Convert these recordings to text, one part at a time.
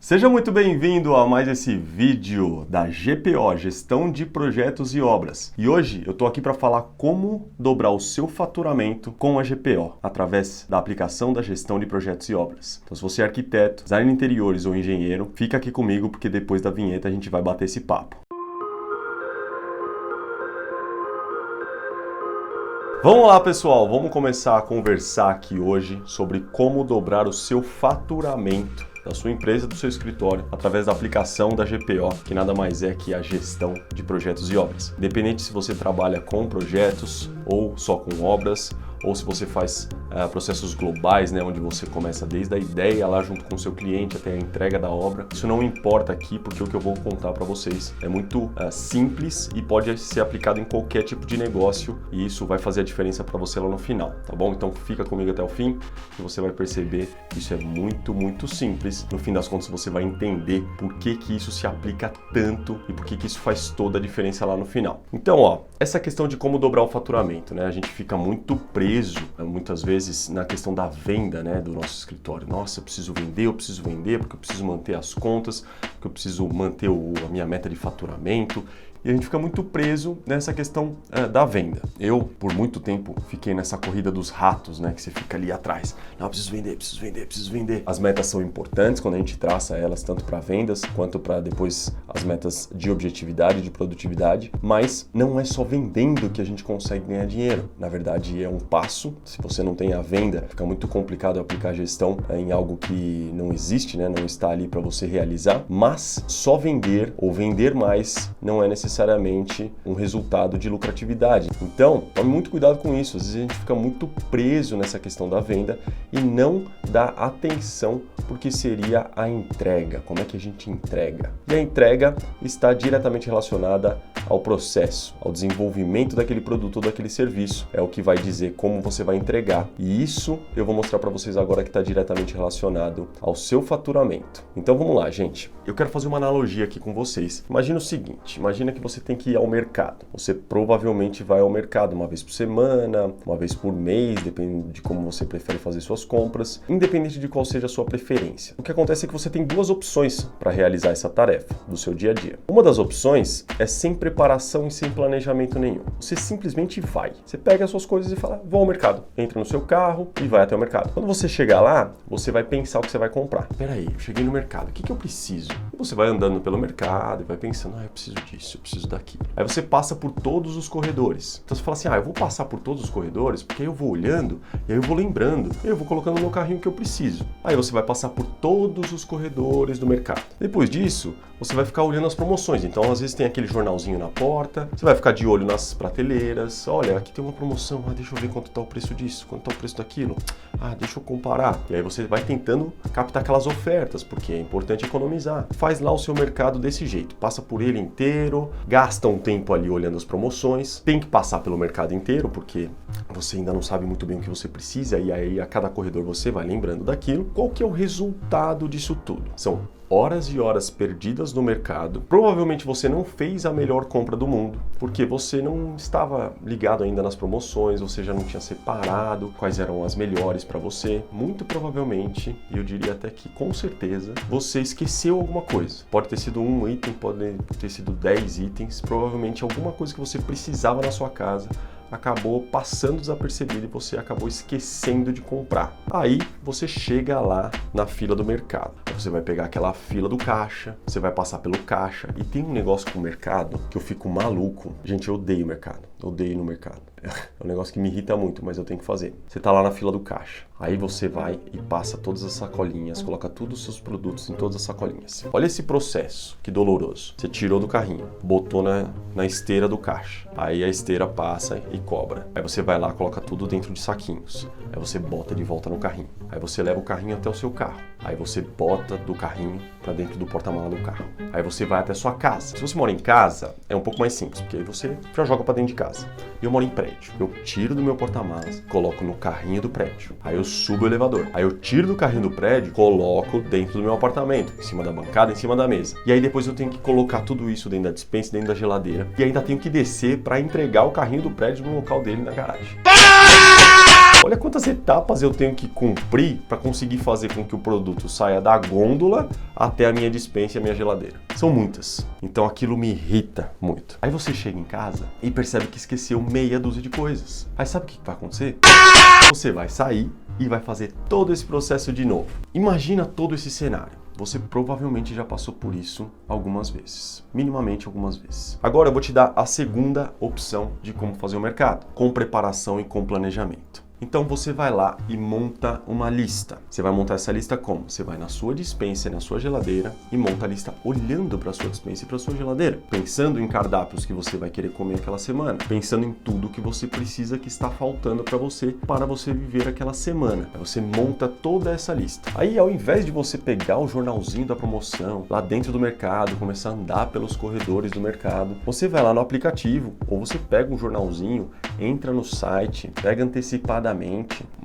Seja muito bem-vindo a mais esse vídeo da GPO, Gestão de Projetos e Obras. E hoje eu estou aqui para falar como dobrar o seu faturamento com a GPO, através da aplicação da gestão de projetos e obras. Então, se você é arquiteto, designer de interiores ou engenheiro, fica aqui comigo porque depois da vinheta a gente vai bater esse papo. Vamos lá, pessoal, vamos começar a conversar aqui hoje sobre como dobrar o seu faturamento da sua empresa, do seu escritório, através da aplicação da GPO, que nada mais é que a gestão de projetos e obras. Independente se você trabalha com projetos ou só com obras, ou se você faz processos globais, né, onde você começa desde a ideia lá junto com o seu cliente até a entrega da obra. Isso não importa aqui, porque o que eu vou contar para vocês é muito simples e pode ser aplicado em qualquer tipo de negócio, e isso vai fazer a diferença para você lá no final, tá bom? Então fica comigo até o fim e você vai perceber que isso é muito simples. No fim das contas você vai entender por que isso se aplica tanto e por que isso faz toda a diferença lá no final. Então, ó, essa questão de como dobrar o faturamento, né? A gente fica muito preso, muitas vezes, na questão da venda, né, do nosso escritório. Nossa, eu preciso vender porque eu preciso manter as contas, porque eu preciso manter a minha meta de faturamento. E a gente fica muito preso nessa questão da venda. Eu, por muito tempo, fiquei nessa corrida dos ratos, né? Que você fica ali atrás. Não, preciso vender. As metas são importantes quando a gente traça elas, tanto para vendas, quanto para depois as metas de objetividade, de produtividade. Mas não é só vendendo que a gente consegue ganhar dinheiro. Na verdade, é um passo. Se você não tem a venda, fica muito complicado aplicar a gestão em algo que não existe, né? Não está ali para você realizar. Mas só vender ou vender mais não é necessário um resultado de lucratividade. Então, tome muito cuidado com isso. Às vezes a gente fica muito preso nessa questão da venda e não dá atenção porque seria a entrega. Como é que a gente entrega? E a entrega está diretamente relacionada ao processo, ao desenvolvimento daquele produto ou daquele serviço. É o que vai dizer como você vai entregar. E isso eu vou mostrar para vocês agora que está diretamente relacionado ao seu faturamento. Então vamos lá, gente. Eu quero fazer uma analogia aqui com vocês. Imagina o seguinte, imagina que você tem que ir ao mercado. Você provavelmente vai ao mercado uma vez por semana, uma vez por mês, depende de como você prefere fazer suas compras, independente de qual seja a sua preferência. O que acontece é que você tem duas opções para realizar essa tarefa do seu dia a dia. Uma das opções é sem preparação e sem planejamento nenhum. Você simplesmente vai. Você pega as suas coisas e fala, vou ao mercado. Entra no seu carro e vai até o mercado. Quando você chegar lá, você vai pensar o que você vai comprar. Peraí, eu cheguei no mercado, o que eu preciso? E você vai andando pelo mercado e vai pensando, eu preciso disso, eu preciso daquilo. Aí você passa por todos os corredores. Então você fala assim, eu vou passar por todos os corredores porque aí eu vou olhando e aí eu vou lembrando. E eu vou colocando no meu carrinho o que eu preciso. Aí você vai passar por todos os corredores do mercado. Depois disso, você vai ficar olhando as promoções. Então às vezes tem aquele jornalzinho na porta. Você vai ficar de olho nas prateleiras. Olha, aqui tem uma promoção. Deixa eu ver quanto está o preço disso, quanto está o preço daquilo. Deixa eu comparar. E aí você vai tentando captar aquelas ofertas, porque é importante economizar. Faz lá o seu mercado desse jeito. Passa por ele inteiro, gasta um tempo ali olhando as promoções, tem que passar pelo mercado inteiro, porque você ainda não sabe muito bem o que você precisa, e aí a cada corredor você vai lembrando daquilo. Qual que é o resultado disso tudo? São horas e horas perdidas no mercado. Provavelmente você não fez a melhor compra do mundo, porque você não estava ligado ainda nas promoções, você já não tinha separado quais eram as melhores para você. Muito provavelmente, e eu diria até que com certeza, você esqueceu alguma coisa. Pode ter sido um item, pode ter sido 10 itens, provavelmente alguma coisa que você precisava na sua casa acabou passando desapercebido e você acabou esquecendo de comprar. Aí você chega lá na fila do mercado. Você vai pegar aquela fila do caixa, você vai passar pelo caixa. E tem um negócio com o mercado que eu fico maluco. Gente, eu odeio o mercado. Eu odeio ir no mercado. É um negócio que me irrita muito, mas eu tenho que fazer. Você tá lá na fila do caixa. Aí você vai e passa todas as sacolinhas, coloca todos os seus produtos em todas as sacolinhas. Olha esse processo, que doloroso. Você tirou do carrinho, botou na esteira do caixa. Aí a esteira passa e cobra. Aí você vai lá, coloca tudo dentro de saquinhos. Aí você bota de volta no carrinho. Aí você leva o carrinho até o seu carro. Aí você bota do carrinho para dentro do porta-mala do carro. Aí você vai até a sua casa. Se você mora em casa, é um pouco mais simples, porque aí você já joga para dentro de casa. Eu moro em prédio. Eu tiro do meu porta-malas, coloco no carrinho do prédio. Aí eu subo o elevador. Aí eu tiro do carrinho do prédio, coloco dentro do meu apartamento, em cima da bancada, em cima da mesa. E aí depois eu tenho que colocar tudo isso dentro da despensa, dentro da geladeira. E ainda tenho que descer para entregar o carrinho do prédio no local dele na garagem. Olha quantas etapas eu tenho que cumprir para conseguir fazer com que o produto saia da gôndola até a minha despensa e a minha geladeira. São muitas. Então aquilo me irrita muito. Aí você chega em casa e percebe que esqueceu meia dúzia de coisas. Aí sabe o que vai acontecer? Você vai sair e vai fazer todo esse processo de novo. Imagina todo esse cenário. Você provavelmente já passou por isso algumas vezes, minimamente algumas vezes. Agora eu vou te dar a segunda opção de como fazer o mercado, com preparação e com planejamento. Então você vai lá e monta uma lista. Você vai montar essa lista como? Você vai na sua despensa e na sua geladeira e monta a lista olhando para a sua despensa e para a sua geladeira, pensando em cardápios que você vai querer comer aquela semana, pensando em tudo que você precisa que está faltando para você viver aquela semana. Aí você monta toda essa lista. Aí ao invés de você pegar o jornalzinho da promoção lá dentro do mercado, começar a andar pelos corredores do mercado, você vai lá no aplicativo ou você pega um jornalzinho, entra no site, pega antecipadamente.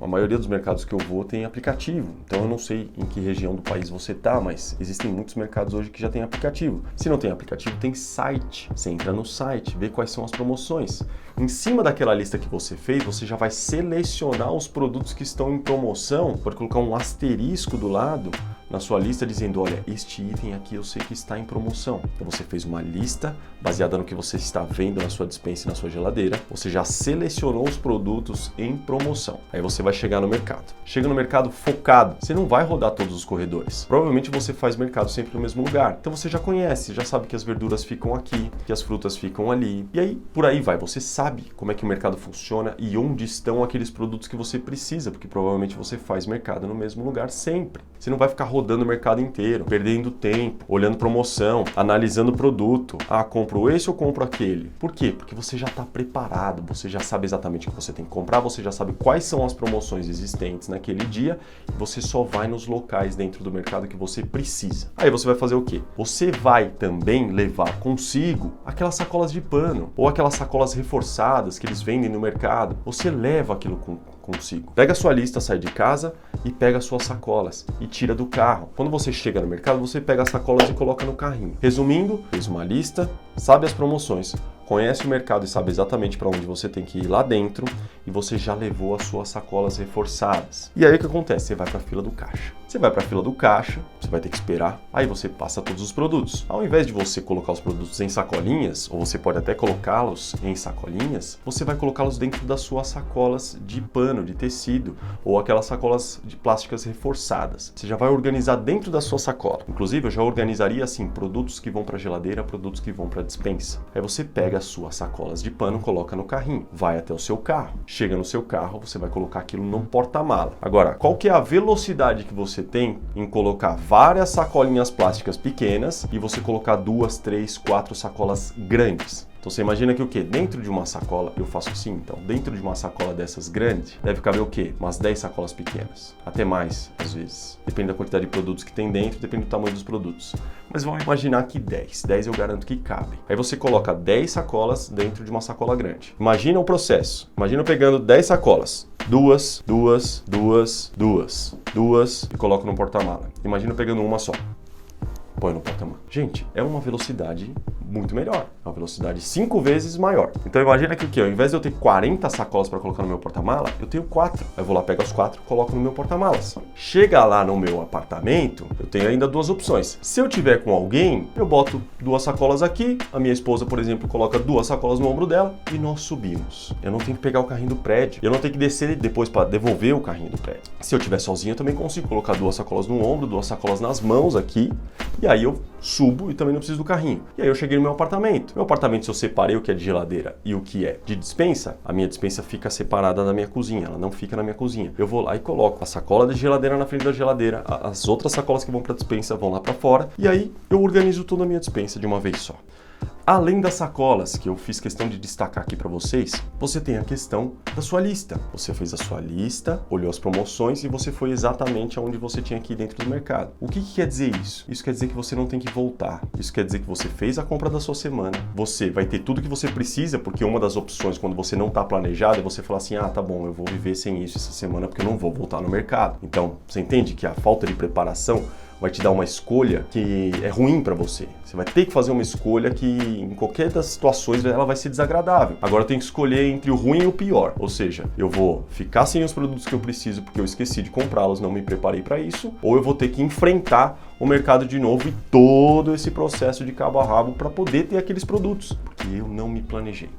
A maioria dos mercados que eu vou tem aplicativo, então eu não sei em que região do país você está, mas existem muitos mercados hoje que já tem aplicativo. Se não tem aplicativo, tem site. Você entra no site, vê quais são as promoções. Em cima daquela lista que você fez, você já vai selecionar os produtos que estão em promoção, pode colocar um asterisco do lado na sua lista dizendo, olha, este item aqui eu sei que está em promoção. Então você fez uma lista baseada no que você está vendo na sua despensa e na sua geladeira, você já selecionou os produtos em promoção. Aí você vai chegar no mercado. Chega no mercado focado, você não vai rodar todos os corredores. Provavelmente você faz mercado sempre no mesmo lugar. Então você já conhece, já sabe que as verduras ficam aqui, que as frutas ficam ali. E aí, por aí vai, você sabe como é que o mercado funciona e onde estão aqueles produtos que você precisa, porque provavelmente você faz mercado no mesmo lugar sempre. Você não vai ficar rodando o mercado inteiro, perdendo tempo, olhando promoção, analisando o produto. Ah, compro esse ou compro aquele? Por quê? Porque você já está preparado, você já sabe exatamente o que você tem que comprar, você já sabe quais são as promoções existentes naquele dia e você só vai nos locais dentro do mercado que você precisa. Aí você vai fazer o quê? Você vai também levar consigo aquelas sacolas de pano ou aquelas sacolas reforçadas que eles vendem no mercado. Você leva aquilo consigo. Pega a sua lista, sai de casa e pega as suas sacolas e tira do carro. Quando você chega no mercado, você pega as sacolas e coloca no carrinho. Resumindo, fez uma lista, sabe as promoções, conhece o mercado e sabe exatamente para onde você tem que ir lá dentro e você já levou as suas sacolas reforçadas. E aí o que acontece? Você vai para a fila do caixa. Você vai para a fila do caixa, você vai ter que esperar, aí você passa todos os produtos. Ao invés de você colocar os produtos em sacolinhas, ou você pode até colocá-los em sacolinhas, você vai colocá-los dentro das suas sacolas de pano, de tecido, ou aquelas sacolas de plásticas reforçadas. Você já vai organizar dentro da sua sacola. Inclusive, eu já organizaria assim, produtos que vão para a geladeira, produtos que vão para a despensa. Aí você pega as suas sacolas de pano, coloca no carrinho, vai até o seu carro. Chega no seu carro, você vai colocar aquilo num porta-mala. Agora, qual que é a velocidade que você tem em colocar várias sacolinhas plásticas pequenas e você colocar 2, 3, 4 sacolas grandes? Então você imagina que o quê? Dentro de uma sacola, eu faço assim, então, dentro de uma sacola dessas grandes, deve caber o quê? Umas 10 sacolas pequenas. Até mais, às vezes. Depende da quantidade de produtos que tem dentro, depende do tamanho dos produtos. Mas vamos imaginar que 10. 10 eu garanto que cabem. Aí você coloca 10 sacolas dentro de uma sacola grande. Imagina o processo. Imagina eu pegando 10 sacolas. Duas, e coloco no porta-mala. Imagina eu pegando uma só. Põe no porta-mala. Gente, é uma velocidade muito melhor. É uma velocidade 5 vezes maior. Então imagina que o quê? Ao invés de eu ter 40 sacolas para colocar no meu porta-mala, eu tenho 4. Eu vou lá, pego as 4 e coloco no meu porta-malas. Chega lá no meu apartamento, eu tenho ainda 2 opções. Se eu tiver com alguém, eu boto 2 sacolas aqui, a minha esposa, por exemplo, coloca 2 sacolas no ombro dela e nós subimos. Eu não tenho que pegar o carrinho do prédio. Eu não tenho que descer depois para devolver o carrinho do prédio. Se eu tiver sozinho, eu também consigo colocar 2 sacolas no ombro, 2 sacolas nas mãos aqui, e aí eu subo e também não preciso do carrinho. E aí eu cheguei no meu apartamento. Meu apartamento, se eu separei o que é de geladeira e o que é de despensa, a minha despensa fica separada da minha cozinha, ela não fica na minha cozinha. Eu vou lá e coloco a sacola de geladeira na frente da geladeira, as outras sacolas que vão para despensa vão lá para fora, e aí eu organizo tudo na minha despensa de uma vez só. Além das sacolas, que eu fiz questão de destacar aqui para vocês, você tem a questão da sua lista. Você fez a sua lista, olhou as promoções e você foi exatamente aonde você tinha que ir dentro do mercado. O que quer dizer isso? Isso quer dizer que você não tem que voltar. Isso quer dizer que você fez a compra da sua semana, você vai ter tudo que você precisa, porque uma das opções quando você não está planejado é você falar assim, ah, tá bom, eu vou viver sem isso essa semana porque eu não vou voltar no mercado. Então, você entende que a falta de preparação vai te dar uma escolha que é ruim para você. Você vai ter que fazer uma escolha que, em qualquer das situações, ela vai ser desagradável. Agora eu tenho que escolher entre o ruim e o pior. Ou seja, eu vou ficar sem os produtos que eu preciso porque eu esqueci de comprá-los, não me preparei para isso, ou eu vou ter que enfrentar o mercado de novo e todo esse processo de cabo a rabo para poder ter aqueles produtos, porque eu não me planejei.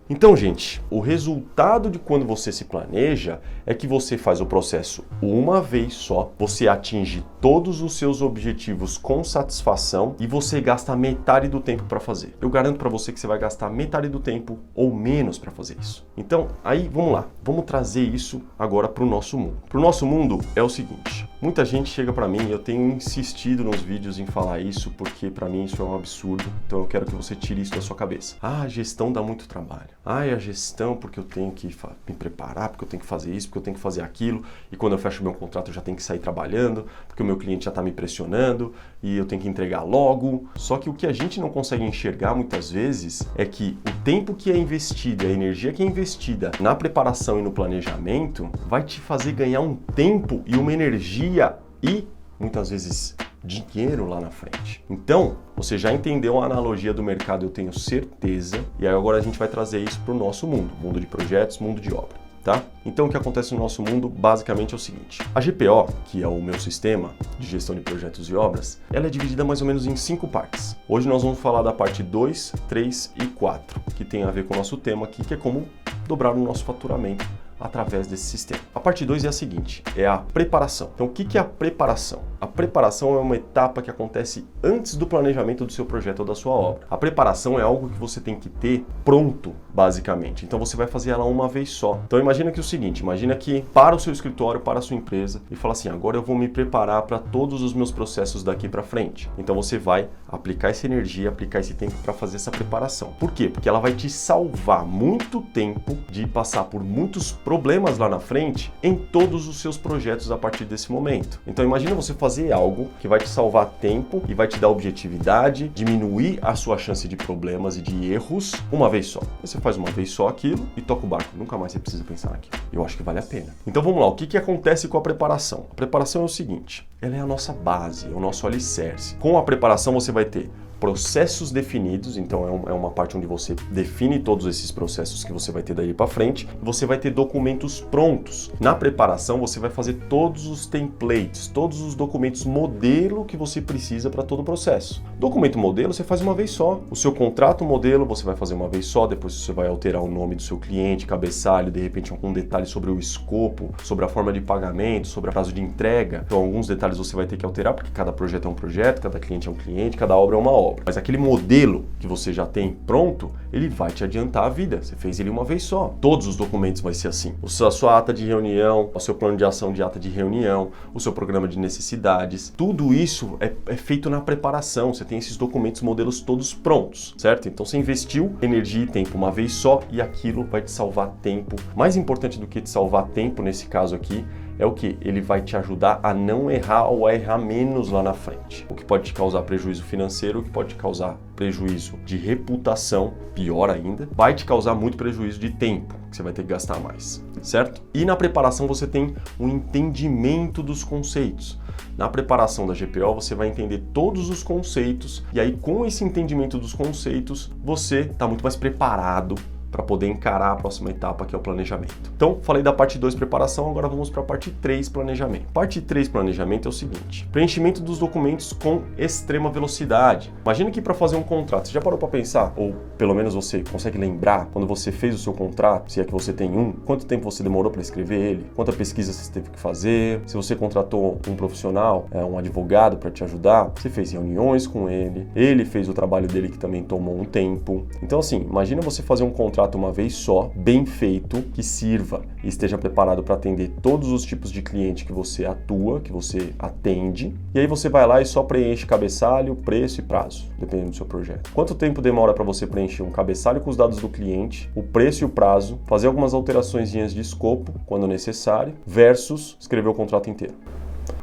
Então, gente, o resultado de quando você se planeja é que você faz o processo uma vez só, você atinge todos os seus objetivos com satisfação e você gasta metade do tempo para fazer. Eu garanto para você que você vai gastar metade do tempo ou menos para fazer isso. Então, aí, vamos lá. Vamos trazer isso agora para o nosso mundo. Para o nosso mundo é o seguinte, muita gente chega para mim, eu tenho insistido nos vídeos em falar isso porque para mim isso é um absurdo, então eu quero que você tire isso da sua cabeça. Ah, a gestão dá muito trabalho. Ah, é a gestão porque eu tenho que me preparar, porque eu tenho que fazer isso, porque eu tenho que fazer aquilo, e quando eu fecho meu contrato eu já tenho que sair trabalhando, porque o meu cliente já está me pressionando e eu tenho que entregar logo. Só que o que a gente não consegue enxergar muitas vezes é que o tempo que é investido e a energia que é investida na preparação e no planejamento vai te fazer ganhar um tempo e uma energia e muitas vezes dinheiro lá na frente. Então, você já entendeu a analogia do mercado, eu tenho certeza, e aí agora a gente vai trazer isso para o nosso mundo, mundo de projetos, mundo de obra, tá? Então, o que acontece no nosso mundo, basicamente, é o seguinte. A GPO, que é o meu sistema de gestão de projetos e obras, ela é dividida mais ou menos em 5 partes. Hoje nós vamos falar da parte 2, 3 e 4, que tem a ver com o nosso tema aqui, que é como dobrar o nosso faturamento através desse sistema. A parte 2 é a seguinte, é a preparação. Então, o que é a preparação? A preparação é uma etapa que acontece antes do planejamento do seu projeto ou da sua obra. A preparação é algo que você tem que ter pronto, basicamente. Então, você vai fazer ela uma vez só. Então, imagina que o seguinte, imagina que para o seu escritório, para a sua empresa, e fala assim, agora eu vou me preparar para todos os meus processos daqui para frente. Então, você vai aplicar essa energia, aplicar esse tempo para fazer essa preparação. Por quê? Porque ela vai te salvar muito tempo de passar por muitos problemas lá na frente em todos os seus projetos a partir desse momento. Então imagina você fazer algo que vai te salvar tempo e vai te dar objetividade, diminuir a sua chance de problemas e de erros uma vez só. Você faz uma vez só aquilo e toca o barco. Nunca mais você precisa pensar naquilo. Eu acho que vale a pena. Então vamos lá, o que acontece com a preparação? A preparação é o seguinte, ela é a nossa base, é o nosso alicerce. Com a preparação você vai ter processos definidos, então é uma parte onde você define todos esses processos que você vai ter daí para frente. Você vai ter documentos prontos. Na preparação você vai fazer todos os templates, todos os documentos modelo que você precisa para todo o processo. Documento modelo você faz uma vez só. O seu contrato modelo você vai fazer uma vez só, depois você vai alterar o nome do seu cliente, cabeçalho, de repente algum detalhe sobre o escopo, sobre a forma de pagamento, sobre o prazo de entrega. Então alguns detalhes você vai ter que alterar porque cada projeto é um projeto, cada cliente é um cliente, cada obra é uma obra. Mas aquele modelo que você já tem pronto, ele vai te adiantar a vida. Você fez ele uma vez só. Todos os documentos vai ser assim. A sua ata de reunião, o seu plano de ação de ata de reunião, o seu programa de necessidades, tudo isso é feito na preparação. Você tem esses documentos, modelos todos prontos, certo? Então você investiu energia e tempo uma vez só e aquilo vai te salvar tempo. Mais importante do que te salvar tempo nesse caso aqui, é o que? Ele vai te ajudar a não errar ou a errar menos lá na frente. O que pode te causar prejuízo financeiro, o que pode te causar prejuízo de reputação, pior ainda, vai te causar muito prejuízo de tempo, que você vai ter que gastar mais, certo? E na preparação você tem um entendimento dos conceitos. Na preparação da GPO você vai entender todos os conceitos e aí com esse entendimento dos conceitos você está muito mais preparado para poder encarar a próxima etapa, que é o planejamento. Então, falei da parte 2, preparação, agora vamos para a parte 3, planejamento. Parte 3, planejamento, é o seguinte, preenchimento dos documentos com extrema velocidade. Imagina que para fazer um contrato, você já parou para pensar, ou pelo menos você consegue lembrar, quando você fez o seu contrato, se é que você tem um, quanto tempo você demorou para escrever ele, quanta pesquisa você teve que fazer, se você contratou um profissional, um advogado para te ajudar, você fez reuniões com ele fez o trabalho dele que também tomou um tempo. Então assim, imagina você fazer um contrato uma vez só, bem feito, que sirva e esteja preparado para atender todos os tipos de cliente que você atua, que você atende, e aí você vai lá e só preenche cabeçalho, preço e prazo, dependendo do seu projeto. Quanto tempo demora para você preencher um cabeçalho com os dados do cliente, o preço e o prazo, fazer algumas alterações de escopo, quando necessário, versus escrever o contrato inteiro?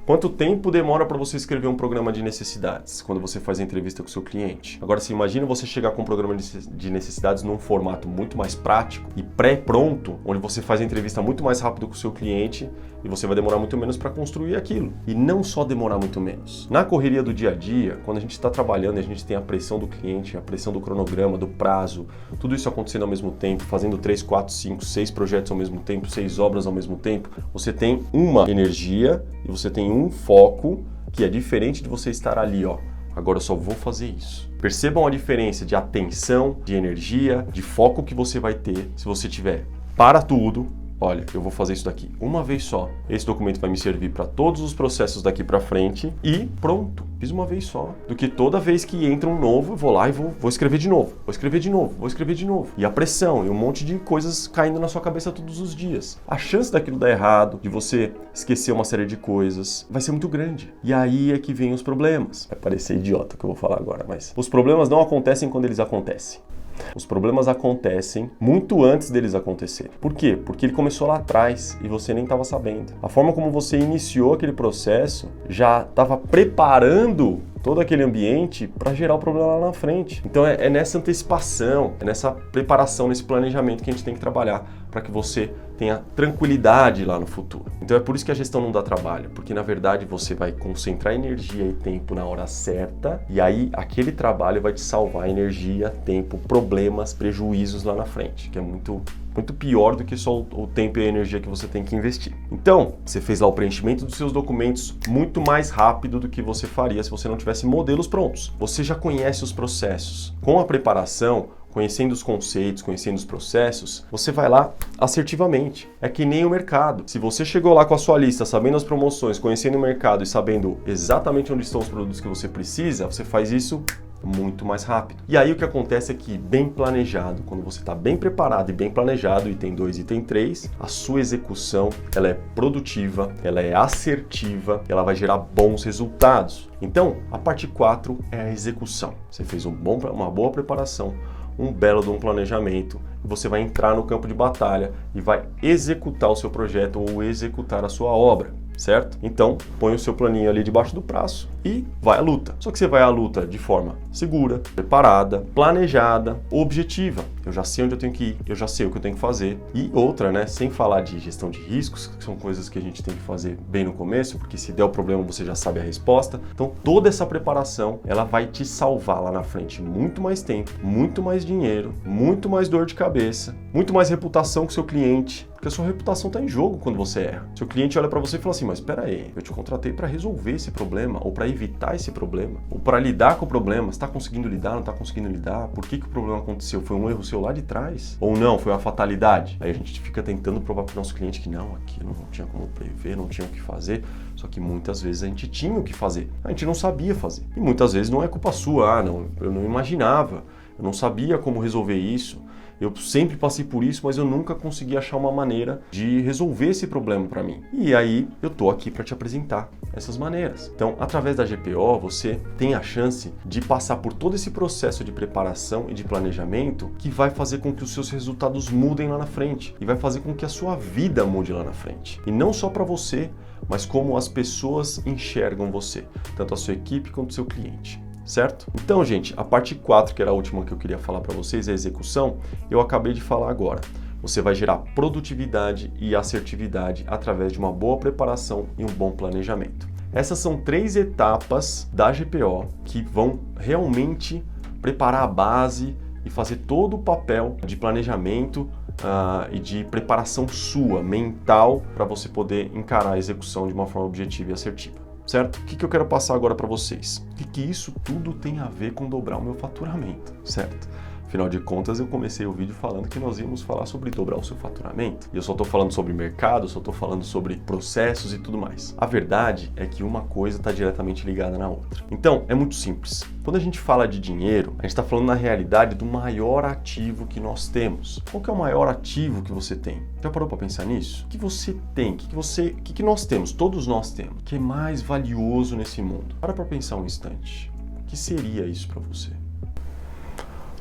Quanto tempo demora para você escrever um programa de necessidades quando você faz a entrevista com o seu cliente? Agora, se imagina você chegar com um programa de necessidades num formato muito mais prático e pré-pronto, onde você faz a entrevista muito mais rápido com o seu cliente e você vai demorar muito menos para construir aquilo. E não só demorar muito menos. Na correria do dia a dia, quando a gente está trabalhando e a gente tem a pressão do cliente, a pressão do cronograma, do prazo, tudo isso acontecendo ao mesmo tempo, fazendo 3, 4, 5, 6 projetos ao mesmo tempo, 6 obras ao mesmo tempo, você tem uma energia e você tem um foco que é diferente de você estar ali, ó. Agora eu só vou fazer isso. Percebam a diferença de atenção, de energia, de foco que você vai ter se você tiver para tudo. Olha, eu vou fazer isso daqui uma vez só. Esse documento vai me servir para todos os processos daqui para frente e pronto. Fiz uma vez só. Do que toda vez que entra um novo, eu vou lá e vou escrever de novo. Vou escrever de novo, vou escrever de novo. E a pressão e um monte de coisas caindo na sua cabeça todos os dias. A chance daquilo dar errado, de você esquecer uma série de coisas, vai ser muito grande. E aí é que vem os problemas. Vai parecer idiota o que eu vou falar agora, mas os problemas não acontecem quando eles acontecem. Os problemas acontecem muito antes deles acontecerem. Por quê? Porque ele começou lá atrás e você nem estava sabendo. A forma como você iniciou aquele processo já estava preparando todo aquele ambiente para gerar o problema lá na frente. Então é nessa antecipação, é nessa preparação, nesse planejamento que a gente tem que trabalhar para que você tenha tranquilidade lá no futuro. Então é por isso que a gestão não dá trabalho, porque na verdade você vai concentrar energia e tempo na hora certa e aí aquele trabalho vai te salvar energia, tempo, problemas, prejuízos lá na frente, que é muito pior do que só o tempo e a energia que você tem que investir. Então, você fez lá o preenchimento dos seus documentos muito mais rápido do que você faria se você não tivesse modelos prontos. Você já conhece os processos. Com a preparação, conhecendo os conceitos, conhecendo os processos, você vai lá assertivamente. É que nem o mercado. Se você chegou lá com a sua lista, sabendo as promoções, conhecendo o mercado e sabendo exatamente onde estão os produtos que você precisa, você faz isso muito mais rápido. E aí o que acontece é que, bem planejado, quando você está bem preparado e bem planejado, item 2 e item 3, a sua execução ela é produtiva, ela é assertiva, ela vai gerar bons resultados. Então, a parte 4 é a execução. Você fez uma boa preparação, um belo de um planejamento, você vai entrar no campo de batalha e vai executar o seu projeto ou executar a sua obra, certo? Então, põe o seu planinho ali debaixo do braço e vai à luta. Só que você vai à luta de forma segura, preparada, planejada, objetiva. Eu já sei onde eu tenho que ir, eu já sei o que eu tenho que fazer. E outra, né, sem falar de gestão de riscos, que são coisas que a gente tem que fazer bem no começo, porque se der o problema você já sabe a resposta. Então, toda essa preparação, ela vai te salvar lá na frente muito mais tempo, muito mais dinheiro, muito mais dor de cabeça, muito mais reputação com o seu cliente, porque a sua reputação está em jogo quando você erra. Seu cliente olha para você e fala assim, mas espera aí, eu te contratei para resolver esse problema, ou para evitar esse problema, ou para lidar com o problema. Você está conseguindo lidar, não está conseguindo lidar? Por que o problema aconteceu? Foi um erro seu lá de trás? Ou não, foi uma fatalidade? Aí a gente fica tentando provar para o nosso cliente que não, aquilo não tinha como prever, não tinha o que fazer, só que muitas vezes a gente tinha o que fazer, a gente não sabia fazer. E muitas vezes não é culpa sua, eu não imaginava, eu não sabia como resolver isso. Eu sempre passei por isso, mas eu nunca consegui achar uma maneira de resolver esse problema para mim. E aí eu tô aqui para te apresentar essas maneiras. Então, através da GPO, você tem a chance de passar por todo esse processo de preparação e de planejamento que vai fazer com que os seus resultados mudem lá na frente e vai fazer com que a sua vida mude lá na frente. E não só para você, mas como as pessoas enxergam você, tanto a sua equipe quanto o seu cliente. Certo? Então, gente, a parte 4, que era a última que eu queria falar para vocês, a execução, eu acabei de falar agora. Você vai gerar produtividade e assertividade através de uma boa preparação e um bom planejamento. Essas são 3 etapas da GPO que vão realmente preparar a base e fazer todo o papel de planejamento e de preparação sua, mental, para você poder encarar a execução de uma forma objetiva e assertiva. Certo? O que eu quero passar agora para vocês? O que isso tudo tem a ver com dobrar o meu faturamento, certo? Afinal de contas, eu comecei o vídeo falando que nós íamos falar sobre dobrar o seu faturamento. E eu só estou falando sobre mercado, só estou falando sobre processos e tudo mais. A verdade é que uma coisa está diretamente ligada na outra. Então, é muito simples. Quando a gente fala de dinheiro, a gente está falando na realidade do maior ativo que nós temos. Qual que é o maior ativo que você tem? Já parou para pensar nisso? O que você tem? O que nós temos? Todos nós temos. O que é mais valioso nesse mundo? Para pensar um instante. O que seria isso para você?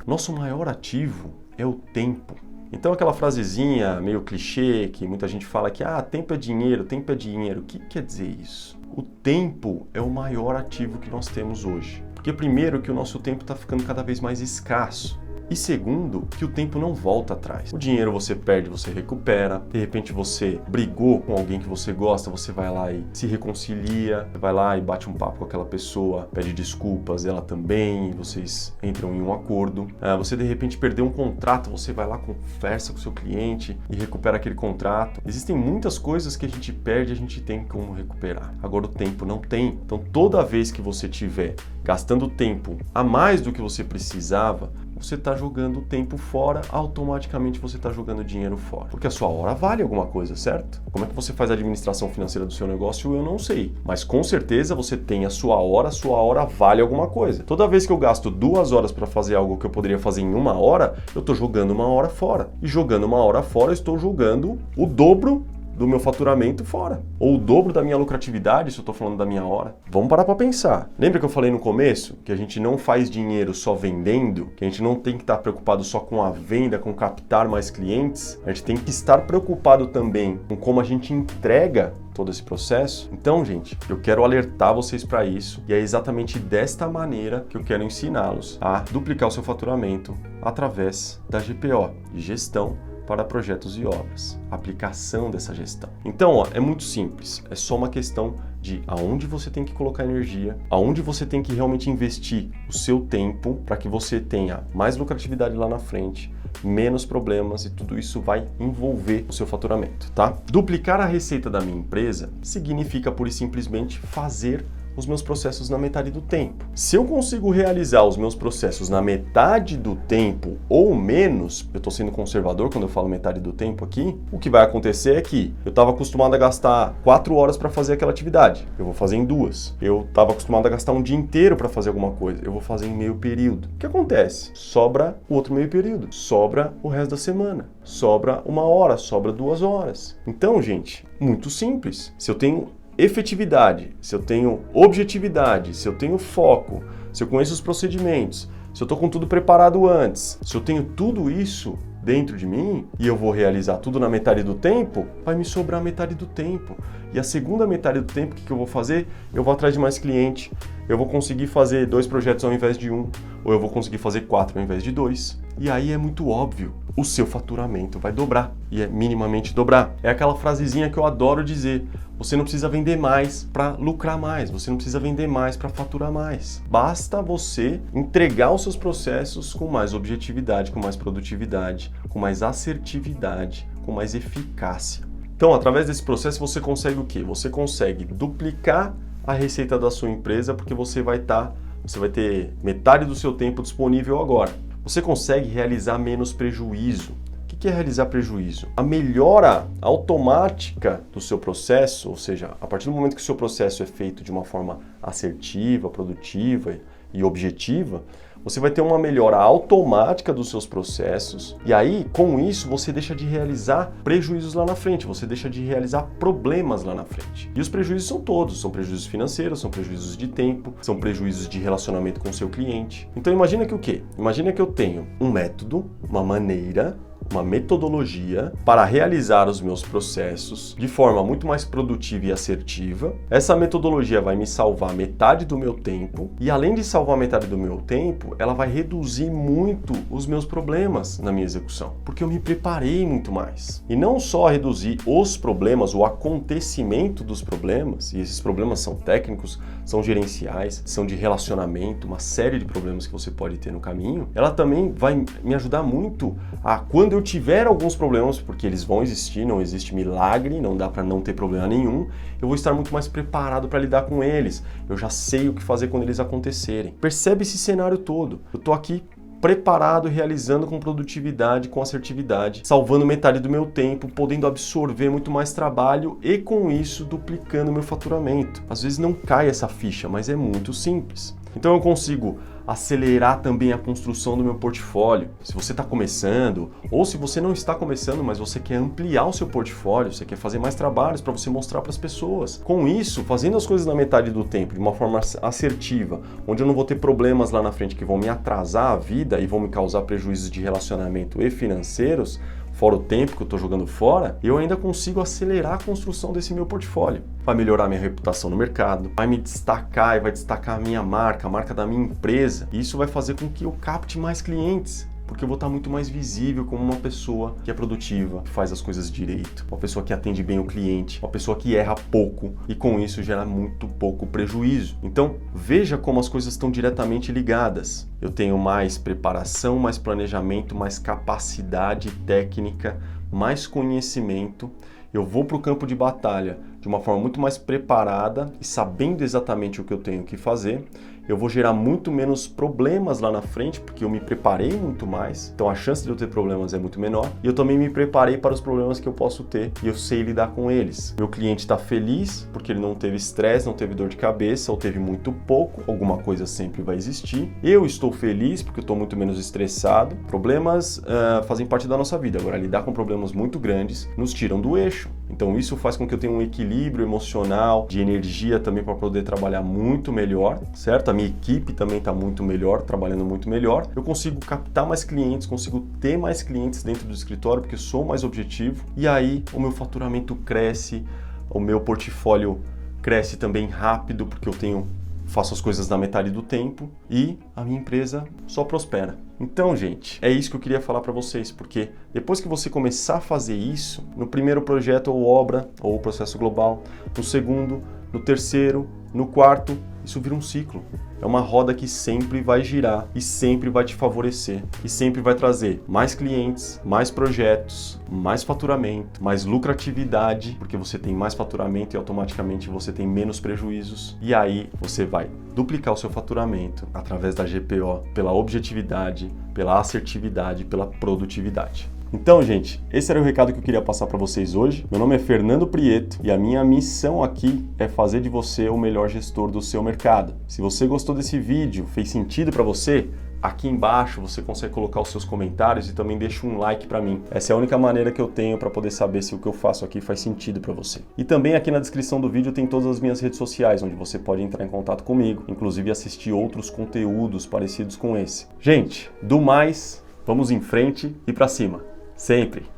Nosso maior ativo é o tempo. Então aquela frasezinha meio clichê que muita gente fala que tempo é dinheiro, tempo é dinheiro. O que quer dizer isso? o tempo é o maior ativo que nós temos hoje. Porque primeiro que o nosso tempo está ficando cada vez mais escasso. E segundo, que o tempo não volta atrás. O dinheiro você perde, você recupera. De repente você brigou com alguém que você gosta, você vai lá e se reconcilia. Você vai lá e bate um papo com aquela pessoa, pede desculpas, ela também, vocês entram em um acordo. Você de repente perdeu um contrato, você vai lá, conversa com o seu cliente e recupera aquele contrato. Existem muitas coisas que a gente perde e a gente tem como recuperar. Agora o tempo não tem. Então toda vez que você estiver gastando tempo a mais do que você precisava, você está jogando o tempo fora, automaticamente você está jogando dinheiro fora. Porque a sua hora vale alguma coisa, certo? Como é que você faz a administração financeira do seu negócio? Eu não sei. Mas com certeza você tem a sua hora vale alguma coisa. Toda vez que eu gasto 2 horas para fazer algo que eu poderia fazer em 1 hora, eu estou jogando 1 hora fora. E jogando 1 hora fora, eu estou jogando o dobro do meu faturamento fora. Ou o dobro da minha lucratividade, se eu estou falando da minha hora. Vamos parar para pensar. Lembra que eu falei no começo que a gente não faz dinheiro só vendendo? Que a gente não tem que estar preocupado só com a venda, com captar mais clientes? A gente tem que estar preocupado também com como a gente entrega todo esse processo. Então, gente, eu quero alertar vocês para isso e é exatamente desta maneira que eu quero ensiná-los a duplicar o seu faturamento através da GPO, de gestão para projetos e obras, aplicação dessa gestão. Então, é muito simples, é só uma questão de aonde você tem que colocar energia, aonde você tem que realmente investir o seu tempo para que você tenha mais lucratividade lá na frente, menos problemas e tudo isso vai envolver o seu faturamento, tá? Duplicar a receita da minha empresa significa pura e simplesmente fazer os meus processos na metade do tempo. Se eu consigo realizar os meus processos na metade do tempo ou menos, eu estou sendo conservador quando eu falo metade do tempo aqui, o que vai acontecer é que eu estava acostumado a gastar 4 horas para fazer aquela atividade, eu vou fazer em 2. Eu estava acostumado a gastar um dia inteiro para fazer alguma coisa, eu vou fazer em meio período. O que acontece? Sobra o outro meio período, sobra o resto da semana, sobra 1 hora, sobra 2 horas. Então, gente, muito simples. Se eu tenho efetividade, se eu tenho objetividade, se eu tenho foco, se eu conheço os procedimentos, se eu estou com tudo preparado antes, se eu tenho tudo isso dentro de mim e eu vou realizar tudo na metade do tempo, vai me sobrar metade do tempo. E a segunda metade do tempo, o que eu vou fazer? Eu vou atrás de mais cliente, eu vou conseguir fazer 2 projetos ao invés de 1, ou eu vou conseguir fazer 4 ao invés de 2. E aí é muito óbvio, o seu faturamento vai dobrar, e é minimamente dobrar. É aquela frasezinha que eu adoro dizer, você não precisa vender mais para lucrar mais, você não precisa vender mais para faturar mais. Basta você entregar os seus processos com mais objetividade, com mais produtividade, com mais assertividade, com mais eficácia. Então, através desse processo, você consegue o quê? Você consegue duplicar a receita da sua empresa, porque você vai ter metade do seu tempo disponível agora. Você consegue realizar menos prejuízo. O que é realizar prejuízo? A melhora automática do seu processo, ou seja, a partir do momento que o seu processo é feito de uma forma assertiva, produtiva e objetiva, você vai ter uma melhora automática dos seus processos e aí, com isso, você deixa de realizar prejuízos lá na frente, você deixa de realizar problemas lá na frente. E os prejuízos são todos, são prejuízos financeiros, são prejuízos de tempo, são prejuízos de relacionamento com o seu cliente. Então imagina que o quê? Imagina que eu tenho um método, uma maneira, uma metodologia para realizar os meus processos de forma muito mais produtiva e assertiva. Essa metodologia vai me salvar metade do meu tempo e, além de salvar metade do meu tempo, ela vai reduzir muito os meus problemas na minha execução, porque eu me preparei muito mais. E não só reduzir os problemas, o acontecimento dos problemas, e esses problemas são técnicos, são gerenciais, são de relacionamento, uma série de problemas que você pode ter no caminho, ela também vai me ajudar muito a, quando eu tiver alguns problemas, porque eles vão existir, não existe milagre, não dá para não ter problema nenhum, eu vou estar muito mais preparado para lidar com eles. Eu já sei o que fazer quando eles acontecerem. Percebe esse cenário todo. Eu tô aqui preparado, realizando com produtividade, com assertividade, salvando metade do meu tempo, podendo absorver muito mais trabalho e, com isso, duplicando meu faturamento. Às vezes não cai essa ficha, mas é muito simples. Então eu consigo acelerar também a construção do meu portfólio. Se você está começando, ou se você não está começando, mas você quer ampliar o seu portfólio, você quer fazer mais trabalhos para você mostrar para as pessoas. Com isso, fazendo as coisas na metade do tempo, de uma forma assertiva, onde eu não vou ter problemas lá na frente que vão me atrasar a vida e vão me causar prejuízos de relacionamento e financeiros, fora o tempo que eu estou jogando fora, eu ainda consigo acelerar a construção desse meu portfólio. Vai melhorar minha reputação no mercado, vai me destacar e vai destacar a minha marca, a marca da minha empresa. E isso vai fazer com que eu capte mais clientes, porque eu vou estar muito mais visível como uma pessoa que é produtiva, que faz as coisas direito, uma pessoa que atende bem o cliente, uma pessoa que erra pouco e com isso gera muito pouco prejuízo. Então, veja como as coisas estão diretamente ligadas. Eu tenho mais preparação, mais planejamento, mais capacidade técnica, mais conhecimento. Eu vou para o campo de batalha de uma forma muito mais preparada e sabendo exatamente o que eu tenho que fazer. Eu vou gerar muito menos problemas lá na frente, porque eu me preparei muito mais, então a chance de eu ter problemas é muito menor. E eu também me preparei para os problemas que eu posso ter e eu sei lidar com eles. Meu cliente está feliz porque ele não teve estresse, não teve dor de cabeça ou teve muito pouco, alguma coisa sempre vai existir. Eu estou feliz porque eu estou muito menos estressado. Problemas fazem parte da nossa vida, agora lidar com problemas muito grandes nos tiram do eixo. Então isso faz com que eu tenha um equilíbrio emocional, de energia também para poder trabalhar muito melhor, certo? A minha equipe também está muito melhor, trabalhando muito melhor. Eu consigo captar mais clientes, consigo ter mais clientes dentro do escritório porque eu sou mais objetivo. E aí o meu faturamento cresce, o meu portfólio cresce também rápido porque eu faço as coisas na metade do tempo e a minha empresa só prospera. Então, gente, é isso que eu queria falar para vocês, porque depois que você começar a fazer isso, no primeiro projeto ou obra, ou processo global, no segundo, no terceiro, no quarto, isso vira um ciclo. É uma roda que sempre vai girar e sempre vai te favorecer e sempre vai trazer mais clientes, mais projetos, mais faturamento, mais lucratividade, porque você tem mais faturamento e automaticamente você tem menos prejuízos. E aí você vai duplicar o seu faturamento através da GPO, pela objetividade, pela assertividade, pela produtividade. Então, gente, esse era o recado que eu queria passar para vocês hoje. Meu nome é Fernando Prieto e a minha missão aqui é fazer de você o melhor gestor do seu mercado. Se você gostou desse vídeo, fez sentido para você, aqui embaixo você consegue colocar os seus comentários e também deixa um like para mim. Essa é a única maneira que eu tenho para poder saber se o que eu faço aqui faz sentido para você. E também aqui na descrição do vídeo tem todas as minhas redes sociais, onde você pode entrar em contato comigo, inclusive assistir outros conteúdos parecidos com esse. Gente, do mais, vamos em frente e para cima. Sempre!